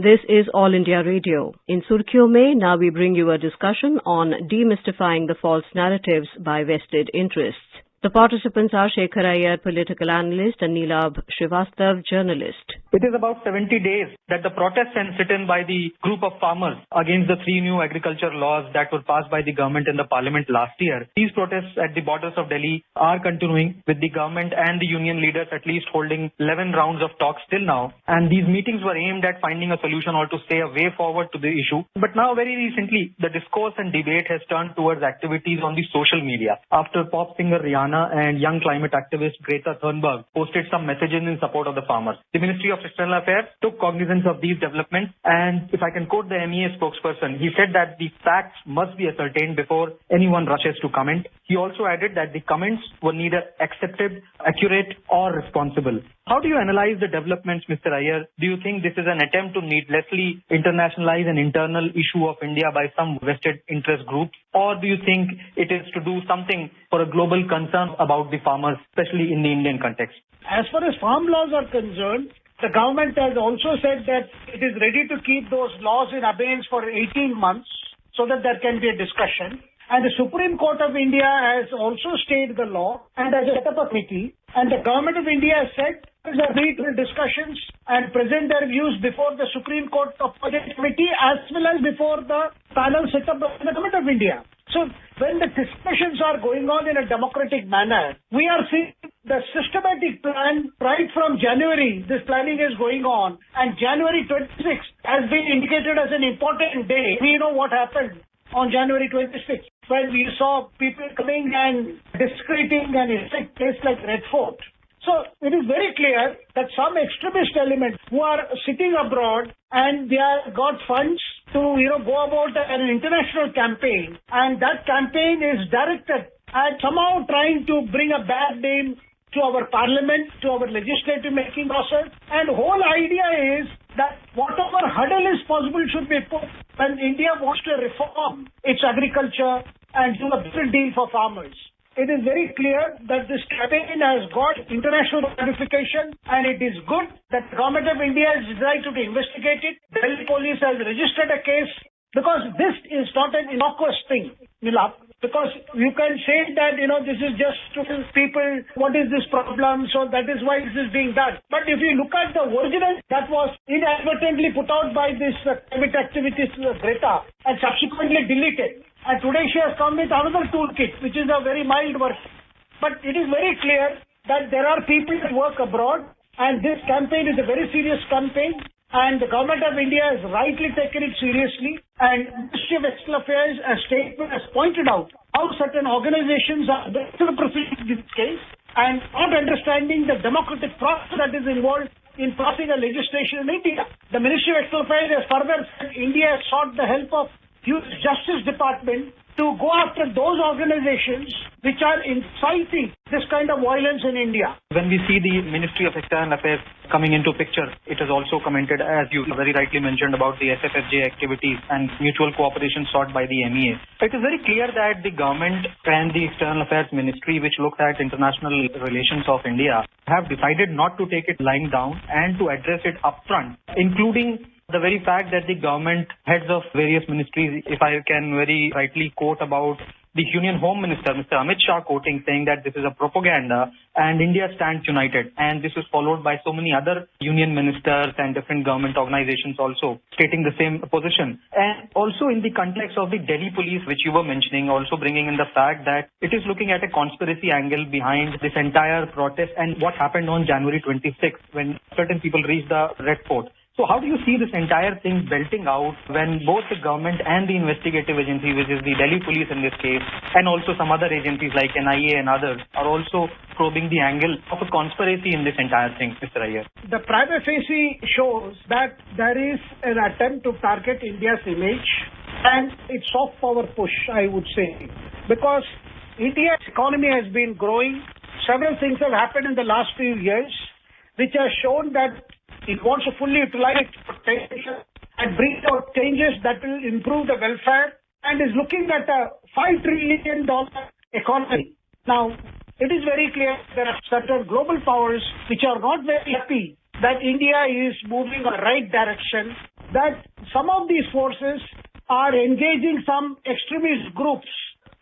This is All India Radio. In Surkhiyon mein, now we bring you a discussion on demystifying the false narratives by vested interests. The participants are Shekhar Iyer, political analyst, and Neelabh Srivastav, journalist. It is about 70 days that the protests and sit-in by the group of farmers against the 3 new agriculture laws that were passed by the government in the parliament last year. These protests at the borders of Delhi are continuing, with the government and the union leaders at least holding 11 rounds of talks till now. And these meetings were aimed at finding a solution or to say a way forward to the issue. But now very recently, the discourse and debate has turned towards activities on the social media after pop singer Rihanna and young climate activist Greta Thunberg posted some messages in support of the farmers. The Ministry of External Affairs took cognizance of these developments, and if I can quote the MEA spokesperson, he said that the facts must be ascertained before anyone rushes to comment. He also added that the comments were neither accepted, accurate or responsible. How do you analyze the developments, Mr. Iyer? Do you think this is an attempt to needlessly internationalize an internal issue of India by some vested interest groups? Or do you think it is to do something for a global concern about the farmers, especially in the Indian context? As far as farm laws are concerned, the government has also said that it is ready to keep those laws in abeyance for 18 months so that there can be a discussion. And the Supreme Court of India has also stayed the law and has set up a committee. And the government of India has said there will be discussions and present their views before the Supreme Court of India committee as well as before the panel set up by the government of India. So when the discussions are going on in a democratic manner, we are seeing the systematic plan right from January. This planning is going on, and January 26th has been indicated as an important day. We know what happened on January 26th when we saw people coming and desecrating an historic place like Red Fort. So it is very clear that some extremist elements who are sitting abroad and they have got funds to go about an international campaign, and that campaign is directed at somehow trying to bring a bad name to our parliament, to our legislative making process. And the whole idea is that whatever hurdle is possible should be put when India wants to reform its agriculture and do a better deal for farmers. It is very clear that this campaign has got international ramification, and it is good that the government of India has decided to investigate it. Delhi police has registered a case because this is not an innocuous thing, Neelabh. Because you can say that, this is just to tell people what is this problem, so that is why this is being done. But if you look at the original that was inadvertently put out by this climate activist Greta and subsequently deleted, and today she has come with another toolkit, which is a very mild version. But it is very clear that there are people that work abroad, and this campaign is a very serious campaign. And the government of India has rightly taken it seriously. And Ministry of External Affairs, a statement has pointed out how certain organizations are proceeding in this case and not understanding the democratic process that is involved in passing a legislation in India. The Ministry of External Affairs has further said India has sought the help of U.S. Justice Department to go after those organizations which are inciting this kind of violence in India. When we see the Ministry of External Affairs coming into picture, it has also commented, as you very rightly mentioned, about the SFFJ activities and mutual cooperation sought by the MEA. It is very clear that the government and the External Affairs Ministry, which looks at international relations of India, have decided not to take it lying down and to address it upfront, including the very fact that the government heads of various ministries, if I can very rightly quote about the Union Home Minister, Mr. Amit Shah, quoting, saying that this is a propaganda and India stands united. And this is followed by so many other union ministers and different government organizations also stating the same position. And also in the context of the Delhi police, which you were mentioning, also bringing in the fact that it is looking at a conspiracy angle behind this entire protest and what happened on January 26th when certain people reached the Red Fort. So how do you see this entire thing belting out when both the government and the investigative agency, which is the Delhi police in this case, and also some other agencies like NIA and others, are also probing the angle of a conspiracy in this entire thing, Mr. Iyer? The prima facie shows that there is an attempt to target India's image, and it's soft power push, I would say, because India's economy has been growing. Several things have happened in the last few years, which have shown that it wants to fully utilize its potential and bring about changes that will improve the welfare, and is looking at a $5 trillion economy. Now, it is very clear there are certain global powers which are not very happy that India is moving in the right direction that some of these forces are engaging some extremist groups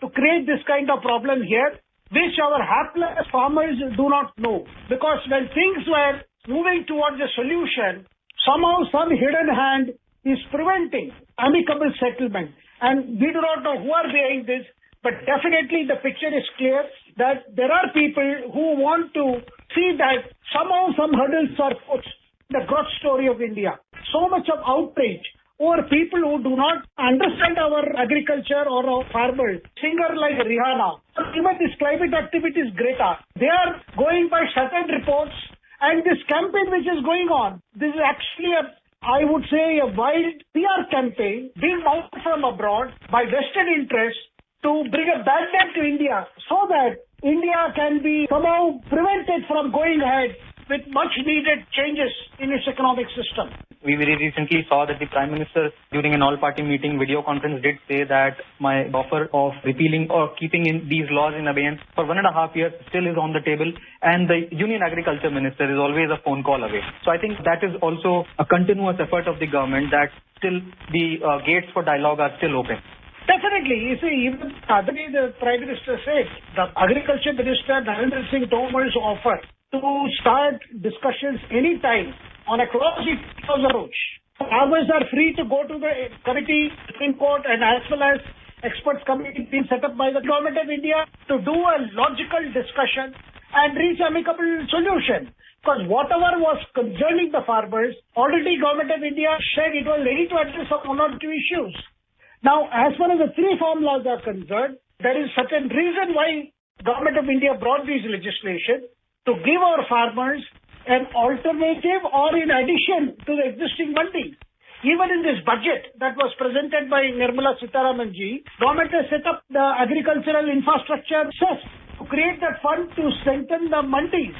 to create this kind of problem here, which our hapless farmers do not know. Because when things were moving towards a solution, somehow some hidden hand is preventing amicable settlement. And we do not know who are behind this, but definitely the picture is clear that there are people who want to see that somehow some hurdles are put. The growth story of India. So much of outrage over people who do not understand our agriculture or our farmers. Singer like Rihanna, or even this climate activist Greta, they are going by certain reports, and this campaign which is going on, this is actually I would say a wild PR campaign being mounted from abroad by vested interests to bring a bad name to India so that India can be somehow prevented from going ahead with much needed changes in its economic system. We very recently saw that the Prime Minister, during an all-party meeting video conference, did say that my offer of repealing or keeping in these laws in abeyance for 1.5 years still is on the table, and the Union Agriculture Minister is always a phone call away. So I think that is also a continuous effort of the government, that still the gates for dialogue are still open. Definitely. You see, even the Prime Minister said, the Agriculture Minister, Narendra Singh Tomar's offer to start discussions anytime on a clause approach. Farmers are free to go to the committee, Supreme Court, and as well as experts committee being set up by the Government of India to do a logical discussion and reach amicable solution. Because whatever was concerning the farmers, already Government of India said it was ready to address one or two issues. Now, as far as the three farm laws are concerned, there is certain reason why Government of India brought this legislation to give our farmers an alternative or in addition to the existing mandi. Even in this budget that was presented by Nirmala Sitharaman ji, government has set up the agricultural infrastructure cess to create that fund to strengthen the mandis.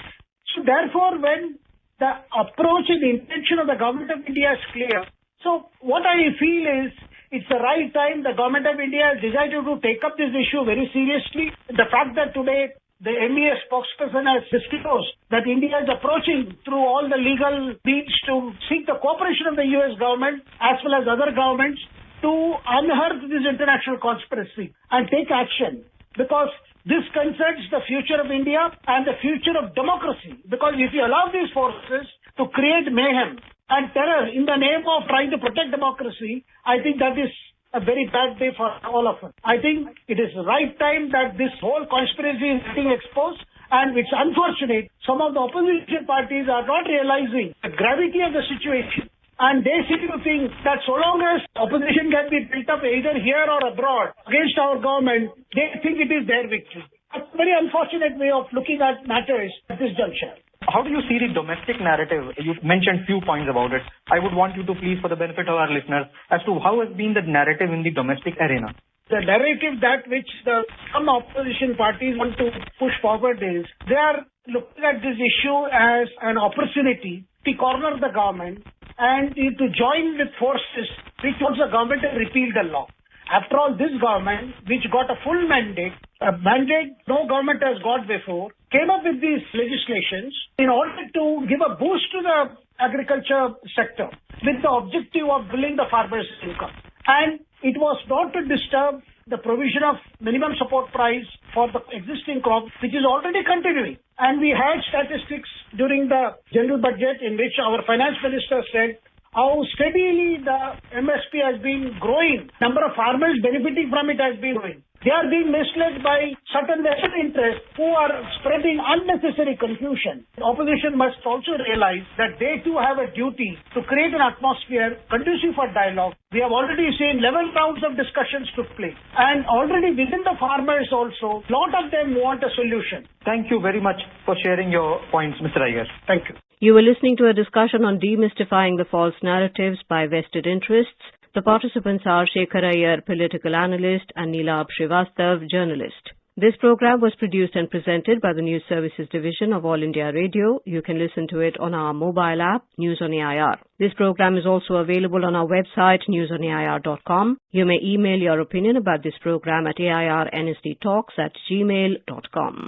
So therefore, when the approach and the intention of the Government of India is clear, so what I feel is it's the right time the Government of India has decided to take up this issue very seriously. The fact that today the MEA spokesperson has disclosed that India is approaching through all the legal means to seek the cooperation of the US government as well as other governments to unearth this international conspiracy and take action, because this concerns the future of India and the future of democracy. Because if you allow these forces to create mayhem and terror in the name of trying to protect democracy, I think that is a very bad day for all of us. I think it is the right time that this whole conspiracy is being exposed, and it's unfortunate some of the opposition parties are not realizing the gravity of the situation, and they seem to think that so long as opposition can be built up either here or abroad against our government, they think it is their victory. A very unfortunate way of looking at matters at this juncture. How do you see the domestic narrative? You mentioned few points about it. I would want you to please, for the benefit of our listeners, as to how has been the narrative in the domestic arena. The narrative that which some opposition parties want to push forward is they are looking at this issue as an opportunity to corner the government and to join with forces which wants the government to repeal the law. After all, this government, which got a full mandate, a mandate no government has got before, came up with these legislations in order to give a boost to the agriculture sector with the objective of building the farmers' income. And it was not to disturb the provision of minimum support price for the existing crop, which is already continuing. And we had statistics during the general budget in which our finance minister said how steadily the MSP has been growing. Number of farmers benefiting from it has been growing. They are being misled by certain vested interests who are spreading unnecessary confusion. The opposition must also realize that they too have a duty to create an atmosphere conducive for dialogue. We have already seen 11 rounds of discussions took place. And already within the farmers also, a lot of them want a solution. Thank you very much for sharing your points, Mr. Iyer. Thank you. You were listening to a discussion on demystifying the false narratives by vested interests. The participants are Shekhar Iyer, political analyst, and Neelabh Srivastav, journalist. This program was produced and presented by the News Services Division of All India Radio. You can listen to it on our mobile app, News on AIR. This program is also available on our website, newsonair.com. You may email your opinion about this program at airnsdtalks@gmail.com.